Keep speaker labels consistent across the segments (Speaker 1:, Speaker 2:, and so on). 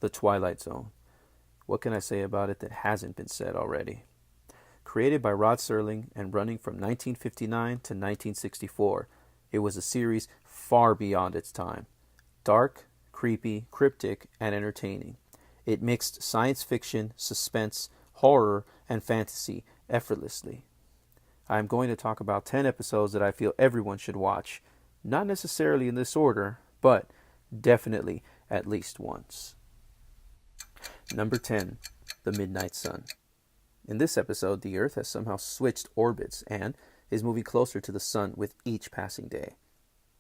Speaker 1: The Twilight Zone. What can I say about it that hasn't been said already? Created by Rod Serling and running from 1959 to 1964, it was a series far beyond its time. Dark, creepy, cryptic, and entertaining. It mixed science fiction, suspense, horror, and fantasy effortlessly. I am going to talk about 10 episodes that I feel everyone should watch. Not necessarily in this order, but definitely at least once. Number 10, The Midnight Sun. In this episode, the Earth has somehow switched orbits and is moving closer to the sun with each passing day.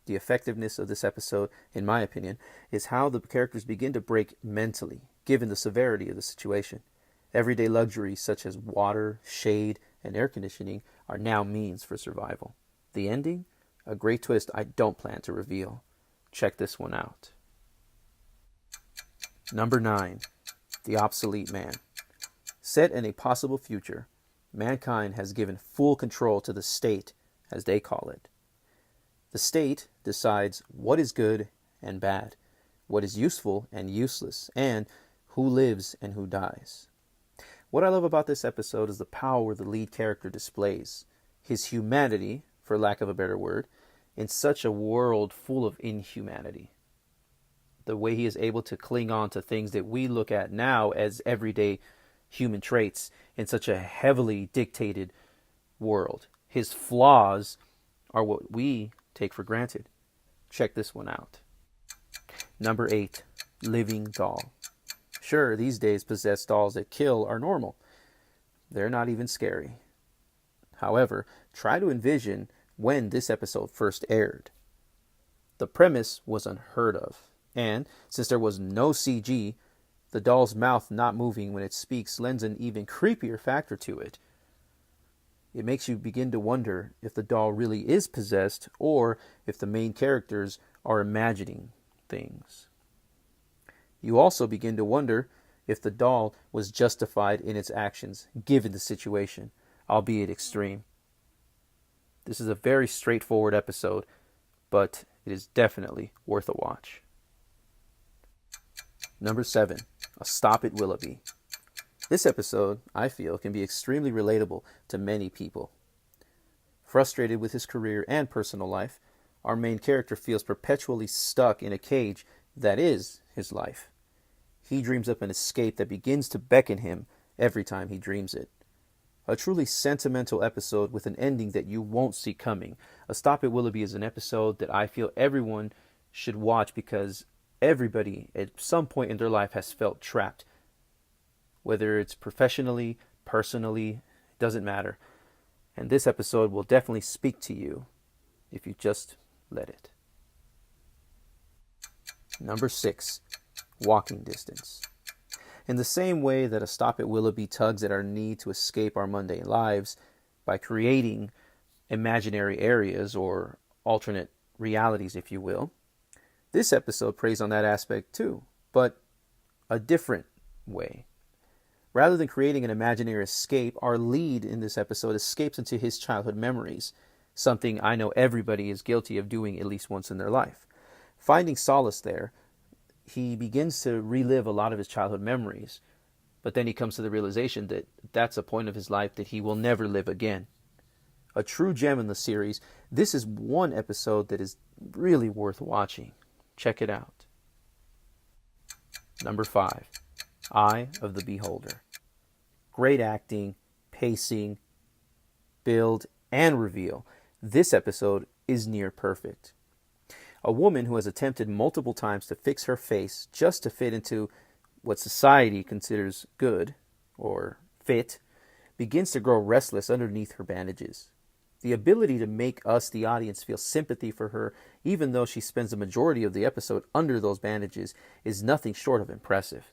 Speaker 1: The effectiveness of this episode, in my opinion, is how the characters begin to break mentally, given the severity of the situation. Everyday luxuries such as water, shade, and air conditioning are now means for survival. The ending? A great twist I don't plan to reveal. Check this one out. Number 9, The Obsolete Man. Set in a possible future, mankind has given full control to the state, as they call it. The state decides what is good and bad, what is useful and useless, and who lives and who dies. What I love about this episode is the power the lead character displays, his humanity, for lack of a better word, in such a world full of inhumanity. The way he is able to cling on to things that we look at now as everyday human traits in such a heavily dictated world. His flaws are what we take for granted. Check this one out. Number 8, Living Doll. Sure, these days possessed dolls that kill are normal. They're not even scary. However, try to envision when this episode first aired. The premise was unheard of, and since there was no CG, the doll's mouth not moving when it speaks lends an even creepier factor to it. It makes you begin to wonder if the doll really is possessed or if the main characters are imagining things. You also begin to wonder if the doll was justified in its actions given the situation, albeit extreme. This is a very straightforward episode, but it is definitely worth a watch. Number 7, A Stop at Willoughby. This episode, I feel, can be extremely relatable to many people. Frustrated with his career and personal life, our main character feels perpetually stuck in a cage that is his life. He dreams up an escape that begins to beckon him every time he dreams it. A truly sentimental episode with an ending that you won't see coming. A Stop at Willoughby is an episode that I feel everyone should watch because everybody at some point in their life has felt trapped. Whether it's professionally, personally, it doesn't matter. And this episode will definitely speak to you if you just let it. Number 6, Walking Distance. In the same way that A Stop at Willoughby tugs at our need to escape our mundane lives by creating imaginary areas or alternate realities, if you will, this episode preys on that aspect too, but a different way. Rather than creating an imaginary escape, our lead in this episode escapes into his childhood memories, something I know everybody is guilty of doing at least once in their life. Finding solace there, he begins to relive a lot of his childhood memories, but then he comes to the realization that that's a point of his life that he will never live again. A true gem in the series, this is one episode that is really worth watching. Check it out. Number 5, Eye of the Beholder. Great acting, pacing, build, and reveal. This episode is near perfect. A woman who has attempted multiple times to fix her face just to fit into what society considers good or fit begins to grow restless underneath her bandages. The ability to make us, the audience, feel sympathy for her, even though she spends the majority of the episode under those bandages, is nothing short of impressive.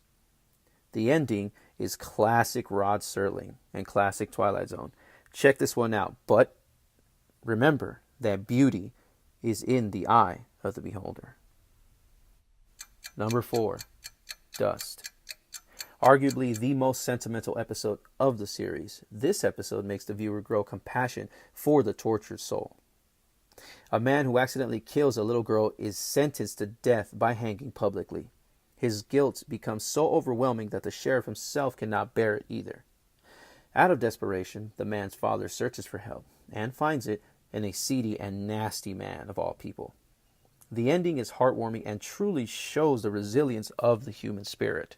Speaker 1: The ending is classic Rod Serling and classic Twilight Zone. Check this one out, but remember that beauty is in the eye of the beholder. Number 4, Dust. Arguably the most sentimental episode of the series, this episode makes the viewer grow compassion for the tortured soul. A man who accidentally kills a little girl is sentenced to death by hanging publicly. his guilt becomes so overwhelming that the sheriff himself cannot bear it either. Out of desperation, the man's father searches for help and finds it in a seedy and nasty man of all people. The ending is heartwarming and truly shows the resilience of the human spirit.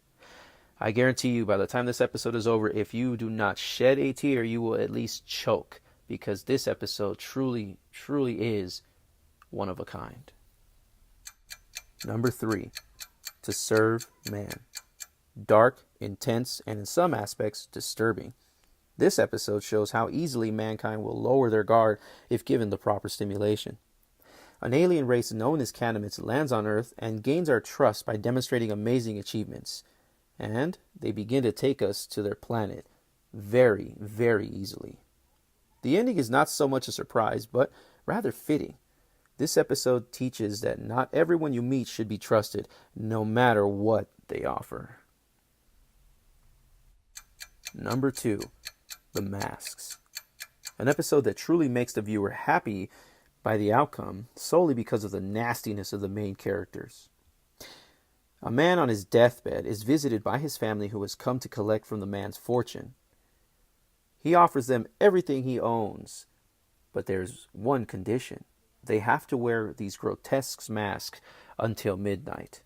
Speaker 1: I guarantee you, by the time this episode is over, if you do not shed a tear, you will at least choke, because this episode truly, truly is one of a kind. Number 3, To Serve Man. Dark, intense, and in some aspects, disturbing. This episode shows how easily mankind will lower their guard if given the proper stimulation. An alien race known as Canaanites lands on Earth and gains our trust by demonstrating amazing achievements. And they begin to take us to their planet very, very easily. The ending is not so much a surprise, but rather fitting. This episode teaches that not everyone you meet should be trusted, no matter what they offer. Number 2, The Masks. An episode that truly makes the viewer happy by the outcome, solely because of the nastiness of the main characters. A man on his deathbed is visited by his family who has come to collect from the man's fortune. He offers them everything he owns, but there's one condition. They have to wear these grotesque masks until midnight.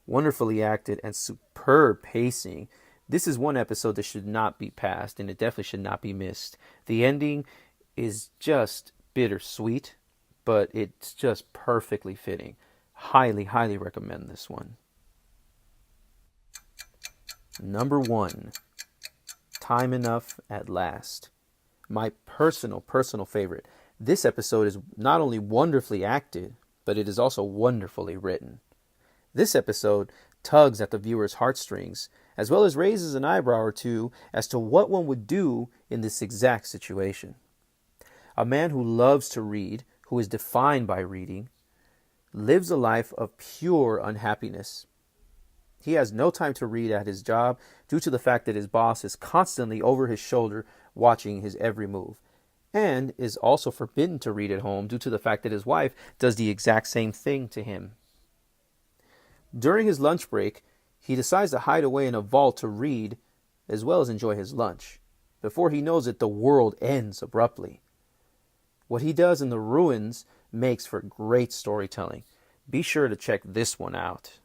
Speaker 1: Wonderfully acted and superb pacing. This is one episode that should not be passed, and it definitely should not be missed. The ending is just bittersweet, but it's just perfectly fitting. Highly, highly recommend this one. Number 1, Time Enough at Last. My personal favorite. This episode is not only wonderfully acted, but it is also wonderfully written. This episode tugs at the viewer's heartstrings, as well as raises an eyebrow or two as to what one would do in this exact situation. A man who loves to read, who is defined by reading, lives a life of pure unhappiness. He has no time to read at his job due to the fact that his boss is constantly over his shoulder watching his every move, and is also forbidden to read at home due to the fact that his wife does the exact same thing to him. During his lunch break, he decides to hide away in a vault to read as well as enjoy his lunch. Before he knows it, the world ends abruptly. What he does in the ruins makes for great storytelling. Be sure to check this one out.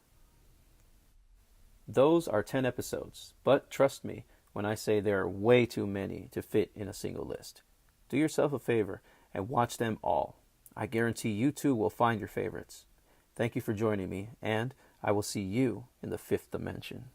Speaker 1: Those are 10 episodes, but trust me when I say there are way too many to fit in a single list. Do yourself a favor and watch them all. I guarantee you too will find your favorites. Thank you for joining me, and I will see you in the 5th dimension.